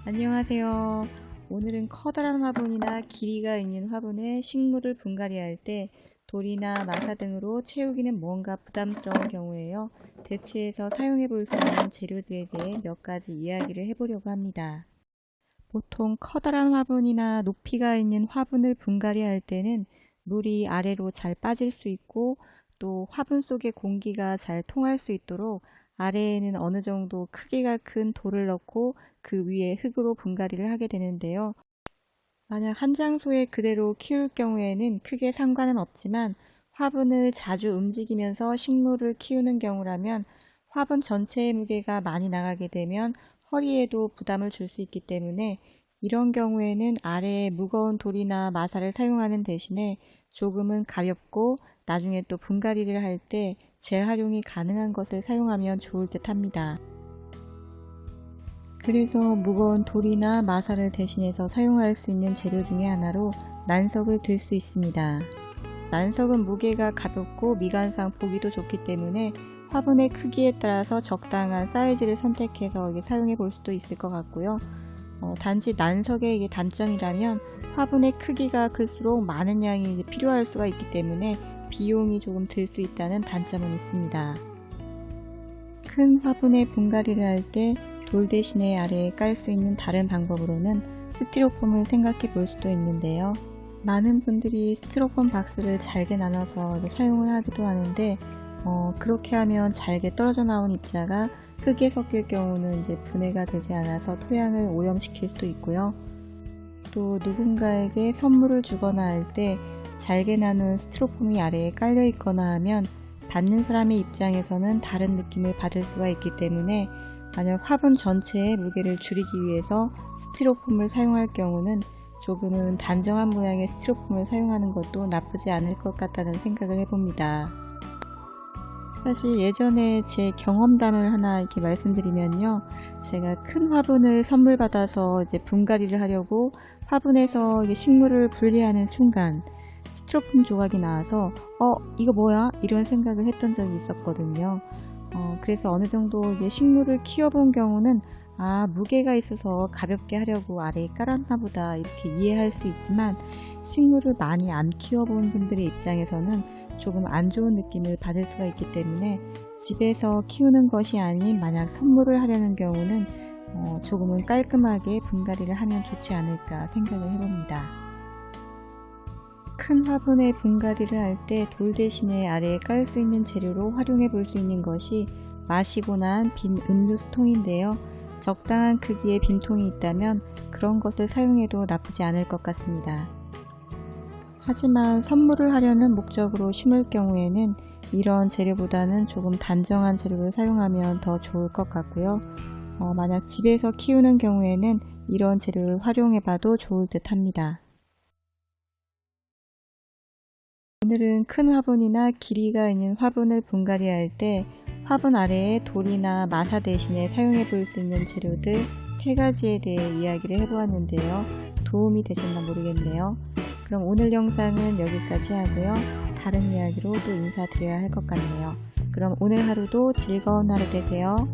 안녕하세요. 오늘은 커다란 화분이나 길이가 있는 화분에 식물을 분갈이할 때 돌이나 마사 등으로 채우기는 뭔가 부담스러운 경우에요. 대체해서 사용해 볼 수 있는 재료들에 대해 몇 가지 이야기를 해보려고 합니다. 보통 커다란 화분이나 높이가 있는 화분을 분갈이할 때는 물이 아래로 잘 빠질 수 있고 또 화분 속의 공기가 잘 통할 수 있도록 아래에는 어느 정도 크기가 큰 돌을 넣고 그 위에 흙으로 분갈이를 하게 되는데요. 만약 한 장소에 그대로 키울 경우에는 크게 상관은 없지만 화분을 자주 움직이면서 식물을 키우는 경우라면 화분 전체의 무게가 많이 나가게 되면 허리에도 부담을 줄 수 있기 때문에 이런 경우에는 아래에 무거운 돌이나 마사를 사용하는 대신에 조금은 가볍고 나중에 또 분갈이를 할 때 재활용이 가능한 것을 사용하면 좋을 듯 합니다. 그래서 무거운 돌이나 마사를 대신해서 사용할 수 있는 재료 중에 하나로 난석을 들 수 있습니다. 난석은 무게가 가볍고 미관상 보기도 좋기 때문에 화분의 크기에 따라서 적당한 사이즈를 선택해서 사용해 볼 수도 있을 것 같고요. 단지 난석의 단점이라면 화분의 크기가 클수록 많은 양이 필요할 수가 있기 때문에 비용이 조금 들 수 있다는 단점은 있습니다. 큰 화분에 분갈이를 할 때 돌 대신에 아래에 깔 수 있는 다른 방법으로는 스티로폼을 생각해 볼 수도 있는데요. 많은 분들이 스티로폼 박스를 잘게 나눠서 사용을 하기도 하는데 그렇게 하면 잘게 떨어져 나온 입자가 흙에 섞일 경우는 분해가 되지 않아서 토양을 오염시킬 수도 있고요. 또 누군가에게 선물을 주거나 할 때 잘게 나눈 스티로폼이 아래에 깔려 있거나 하면 받는 사람의 입장에서는 다른 느낌을 받을 수가 있기 때문에 만약 화분 전체의 무게를 줄이기 위해서 스티로폼을 사용할 경우는 조금은 단정한 모양의 스티로폼을 사용하는 것도 나쁘지 않을 것 같다는 생각을 해봅니다. 사실 예전에 제 경험담을 하나 말씀드리면요. 제가 큰 화분을 선물 받아서 분갈이를 하려고 화분에서 식물을 분리하는 순간 스티로폼 조각이 나와서 이거 뭐야? 이런 생각을 했던 적이 있었거든요. 그래서 어느 정도 식물을 키워본 경우는 무게가 있어서 가볍게 하려고 아래에 깔았나 보다 이렇게 이해할 수 있지만 식물을 많이 안 키워본 분들의 입장에서는 조금 안 좋은 느낌을 받을 수가 있기 때문에 집에서 키우는 것이 아닌 만약 선물을 하려는 경우는 조금은 깔끔하게 분갈이를 하면 좋지 않을까 생각을 해봅니다. 큰 화분에 분갈이를 할 때 돌 대신에 아래에 깔 수 있는 재료로 활용해 볼 수 있는 것이 마시고 난 빈 음료수통인데요. 적당한 크기의 빈통이 있다면 그런 것을 사용해도 나쁘지 않을 것 같습니다. 하지만 선물을 하려는 목적으로 심을 경우에는 이런 재료보다는 조금 단정한 재료를 사용하면 더 좋을 것 같고요. 만약 집에서 키우는 경우에는 이런 재료를 활용해 봐도 좋을 듯 합니다. 오늘은 큰 화분이나 길이가 있는 화분을 분갈이할 때 화분 아래에 돌이나 마사 대신에 사용해 볼 수 있는 재료들 3가지에 대해 이야기를 해보았는데요. 도움이 되셨나 모르겠네요. 그럼 오늘 영상은 여기까지 하고요. 다른 이야기로 또 인사드려야 할 것 같네요. 그럼 오늘 하루도 즐거운 하루 되세요.